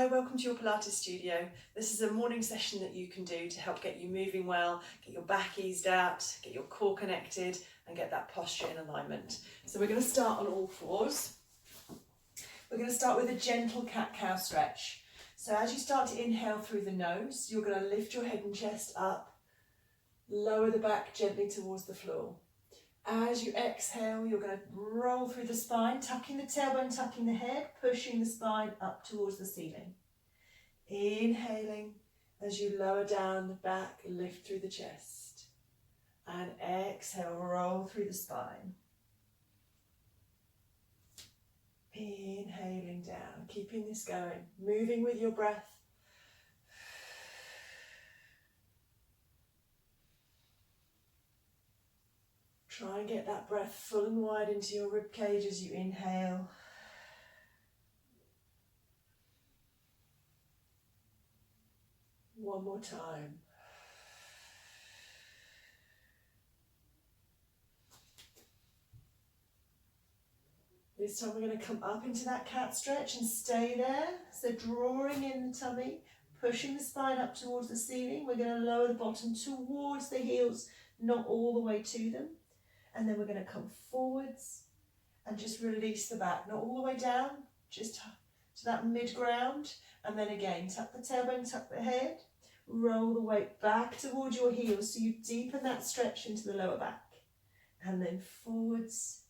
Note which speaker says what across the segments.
Speaker 1: Hi, welcome to your Pilates studio. This is a morning session that you can do to help get you moving well, get your back eased out, get your core connected and get that posture in alignment. So we're going to start on all fours. We're going to start with a gentle cat-cow stretch. So as you start to inhale through the nose, you're going to lift your head and chest up, lower the back gently towards the floor. As you exhale, you're going to roll through the spine, tucking the tailbone, tucking the head, pushing the spine up towards the ceiling. Inhaling as you lower down the back, lift through the chest. And exhale, roll through the spine. Inhaling down, keeping this going, moving with your breath. Try and get that breath full and wide into your rib cage as you inhale. One more time. This time we're going to come up into that cat stretch and stay there. So drawing in the tummy, pushing the spine up towards the ceiling. We're going to lower the bottom towards the heels, not all the way to them. And then we're going to come forwards and just release the back, not all the way down, just to that mid-ground. And then again, tuck the tailbone, tuck the head, roll the weight back towards your heels so you deepen that stretch into the lower back. And then forwards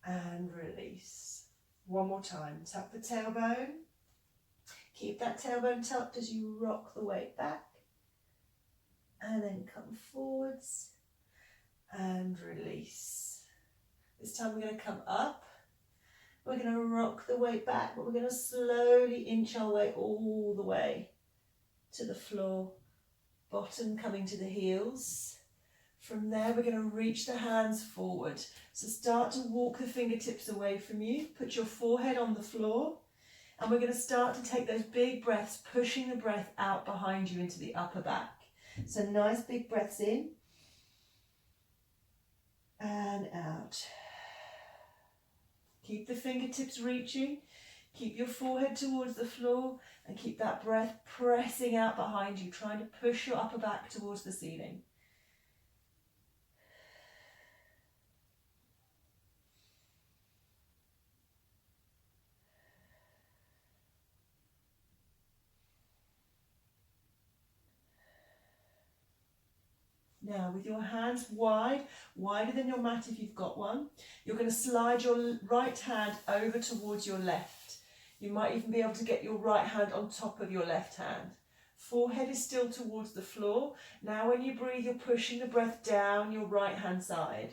Speaker 1: and release. One more time, tuck the tailbone. Keep that tailbone tucked as you rock the weight back. And then come forwards and release. This time we're going to come up. We're going to rock the weight back, but we're going to slowly inch our way all the way to the floor. Bottom coming to the heels. From there we're going to reach the hands forward. So start to walk the fingertips away from you. Put your forehead on the floor. And we're going to start to take those big breaths, pushing the breath out behind you into the upper back. So nice big breaths in. And out. Keep the fingertips reaching. Keep your forehead towards the floor and keep that breath pressing out behind you, trying to push your upper back towards the ceiling. Now, with your hands wide, wider than your mat if you've got one, you're going to slide your right hand over towards your left. You might even be able to get your right hand on top of your left hand. Forehead is still towards the floor. Now, when you breathe, you're pushing the breath down your right hand side.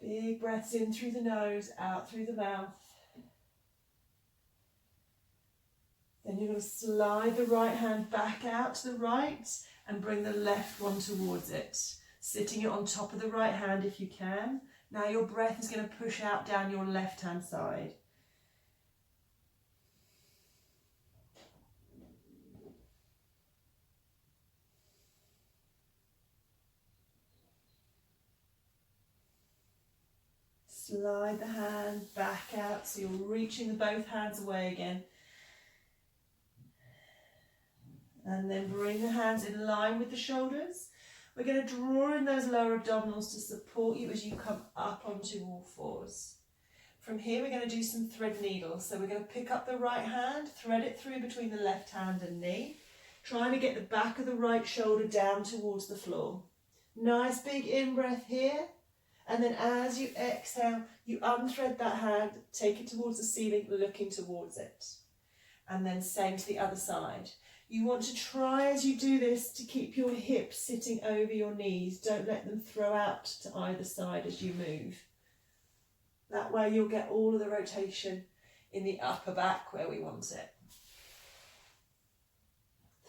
Speaker 1: Big breaths in through the nose, out through the mouth. Then you're going to slide the right hand back out to the right and bring the left one towards it. Sitting it on top of the right hand if you can. Now your breath is going to push out down your left hand side. Slide the hand back out so you're reaching the both hands away again. And then bring the hands in line with the shoulders. We're going to draw in those lower abdominals to support you as you come up onto all fours. From here we're going to do some thread needles. So we're going to pick up the right hand, thread it through between the left hand and knee, trying to get the back of the right shoulder down towards the floor. Nice big in-breath here. And then as you exhale, you unthread that hand, take it towards the ceiling, looking towards it. And then same to the other side. You want to try as you do this to keep your hips sitting over your knees. Don't let them throw out to either side as you move. That way you'll get all of the rotation in the upper back where we want it.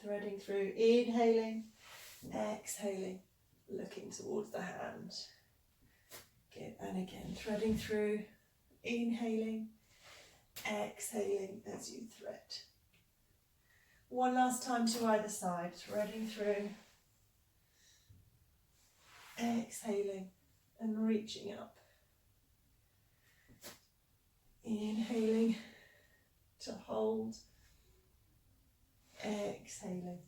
Speaker 1: Threading through, inhaling, exhaling, looking towards the hand. Good, and again, threading through, inhaling, exhaling as you thread. One last time to either side, threading through, Exhaling and reaching up. Inhaling to hold. Exhaling.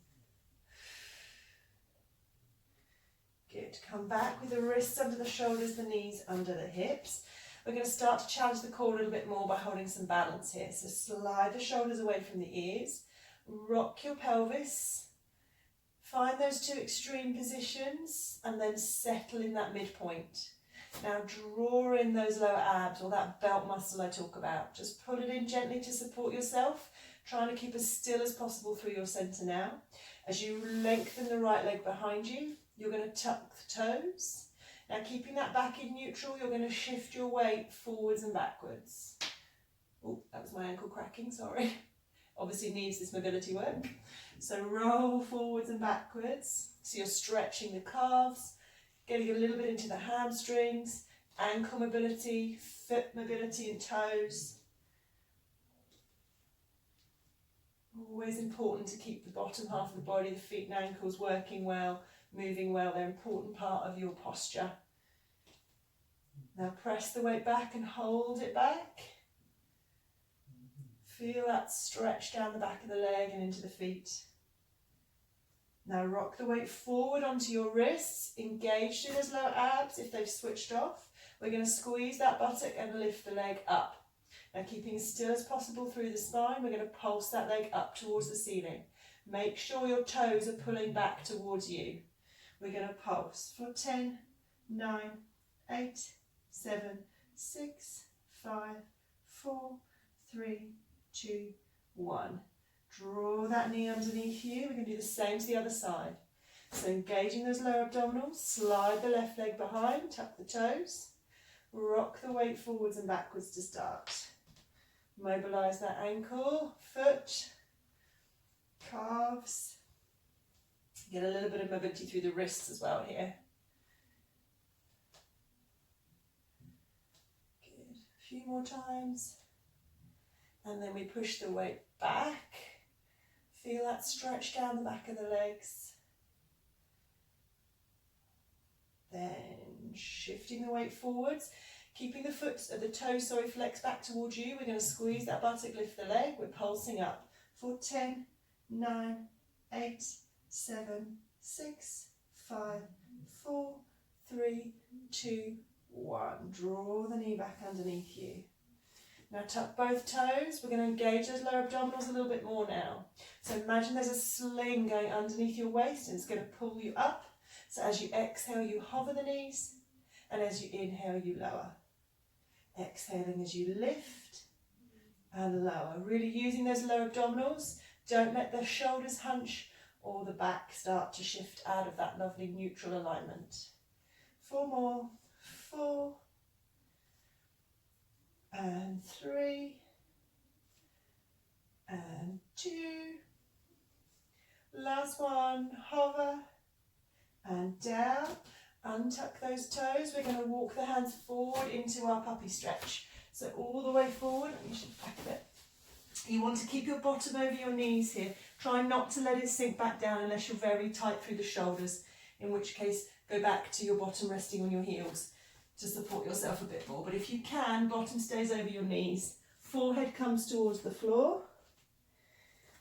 Speaker 1: Good. Come back with the wrists under the shoulders, the knees under the hips. We're going to start to challenge the core a little bit more by holding some balance here. So slide the shoulders away from the ears. Rock your pelvis. Find those two extreme positions and then settle in that midpoint. Now draw in those lower abs or that belt muscle I talk about. Just pull it in gently to support yourself, trying to keep as still as possible through your centre now. As you lengthen the right leg behind you, you're going to tuck the toes. Now keeping that back in neutral, you're going to shift your weight forwards and backwards. Oh, that was my ankle cracking, sorry. Obviously needs this mobility work. So roll forwards and backwards. So you're stretching the calves, getting a little bit into the hamstrings, ankle mobility, foot mobility and toes. Always important to keep the bottom half of the body, the feet and ankles working well, moving well. They're an important part of your posture. Now press the weight back and hold it back. Feel that stretch down the back of the leg and into the feet. Now rock the weight forward onto your wrists, engage through those lower abs if they've switched off. We're going to squeeze that buttock and lift the leg up. Now keeping as still as possible through the spine, we're going to pulse that leg up towards the ceiling. Make sure your toes are pulling back towards you. We're going to pulse for 10, 9, 8, 7, 6, 5, 4, 3, 2, 1. Draw that knee underneath you. We're going to do the same to the other side. So engaging those lower abdominals, slide the left leg behind, tuck the toes, rock the weight forwards and backwards to start. Mobilise that ankle, foot, calves. Get a little bit of mobility through the wrists as well here. Good. A few more times. And then we push the weight back. Feel that stretch down the back of the legs. Then shifting the weight forwards. Keeping the toes flex back towards you. We're going to squeeze that buttock, lift the leg. We're pulsing up for 10, 9, 8, 7, 6, 5, 4, 3, 2, 1. Draw the knee back underneath you. Now tuck both toes. We're going to engage those lower abdominals a little bit more now. So imagine there's a sling going underneath your waist and it's going to pull you up. So as you exhale, you hover the knees, and as you inhale, you lower. Exhaling as you lift and lower. Really using those lower abdominals. Don't let the shoulders hunch or the back start to shift out of that lovely neutral alignment. 4 more. 4 and 3 and 2. Last one. Hover and down. Untuck those toes. We're going to walk the hands forward into our puppy stretch. So all the way forward. Let me shift back a bit. You want to keep your bottom over your knees here. Try not to let it sink back down unless you're very tight through the shoulders, in which case go back to your bottom resting on your heels to support yourself a bit more. But if you can, bottom stays over your knees. Forehead comes towards the floor.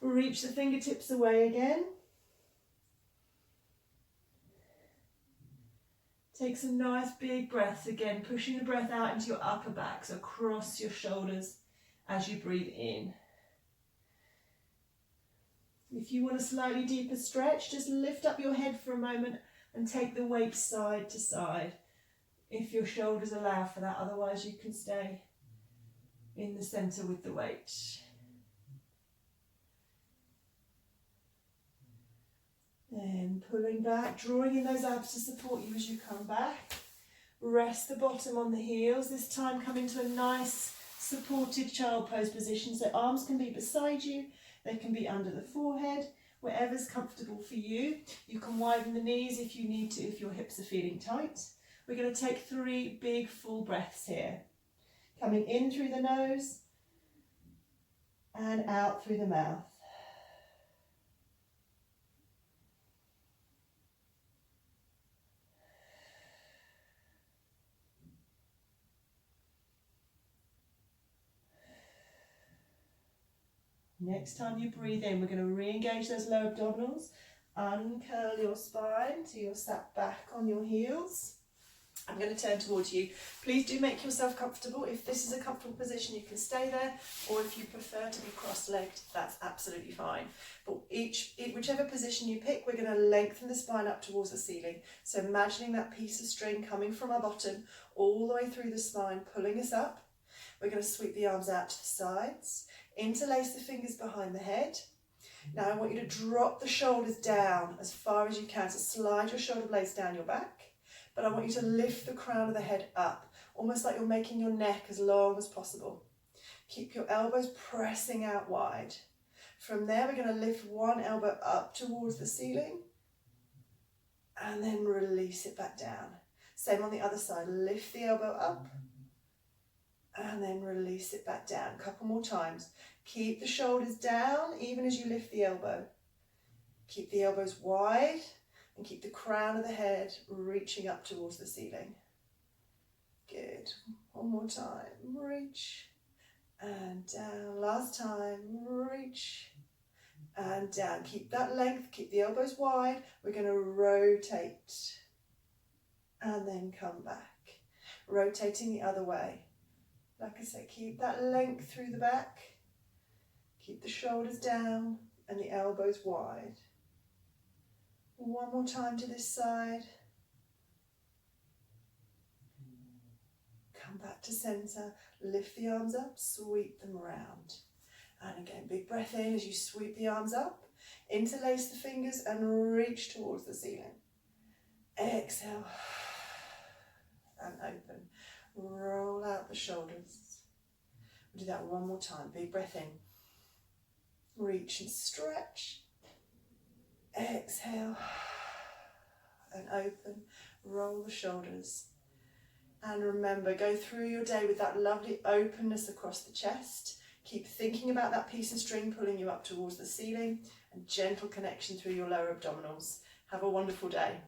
Speaker 1: Reach the fingertips away again. Take some nice big breaths again, pushing the breath out into your upper back, so across your shoulders as you breathe in. If you want a slightly deeper stretch, just lift up your head for a moment and take the weight side to side, if your shoulders allow for that. Otherwise you can stay in the centre with the weight. Then pulling back, drawing in those abs to support you as you come back. Rest the bottom on the heels. This time come into a nice supported child pose position. So arms can be beside you, they can be under the forehead, wherever's comfortable for you. You can widen the knees if you need to, if your hips are feeling tight. We're going to take 3 big full breaths here. Coming in through the nose and out through the mouth. Next time you breathe in, we're going to re-engage those lower abdominals. Uncurl your spine so you're sat back on your heels. I'm going to turn towards you. Please do make yourself comfortable. If this is a comfortable position, you can stay there, or if you prefer to be cross-legged, that's absolutely fine. But whichever position you pick, we're going to lengthen the spine up towards the ceiling. So imagining that piece of string coming from our bottom all the way through the spine, pulling us up. We're going to sweep the arms out to the sides, interlace the fingers behind the head. Now I want you to drop the shoulders down as far as you can. So slide your shoulder blades down your back. But I want you to lift the crown of the head up, almost like you're making your neck as long as possible. Keep your elbows pressing out wide. From there, we're going to lift one elbow up towards the ceiling and then release it back down. Same on the other side. Lift the elbow up and then release it back down. A couple more times. Keep the shoulders down even as you lift the elbow. Keep the elbows wide. And keep the crown of the head reaching up towards the ceiling. Good. One more time. Reach and down. Last time. Reach and down. Keep that length. Keep the elbows wide. We're going to rotate and then come back. Rotating the other way. Like I said, keep that length through the back. Keep the shoulders down and the elbows wide. One more time to this side. Come back to center. Lift the arms up, sweep them around. And again, big breath in as you sweep the arms up. Interlace the fingers and reach towards the ceiling. Exhale. And open. Roll out the shoulders. We'll do that one more time. Big breath in. Reach and stretch. Exhale and open, roll the shoulders. And remember, go through your day with that lovely openness across the chest. Keep thinking about that piece of string pulling you up towards the ceiling and gentle connection through your lower abdominals. Have a wonderful day.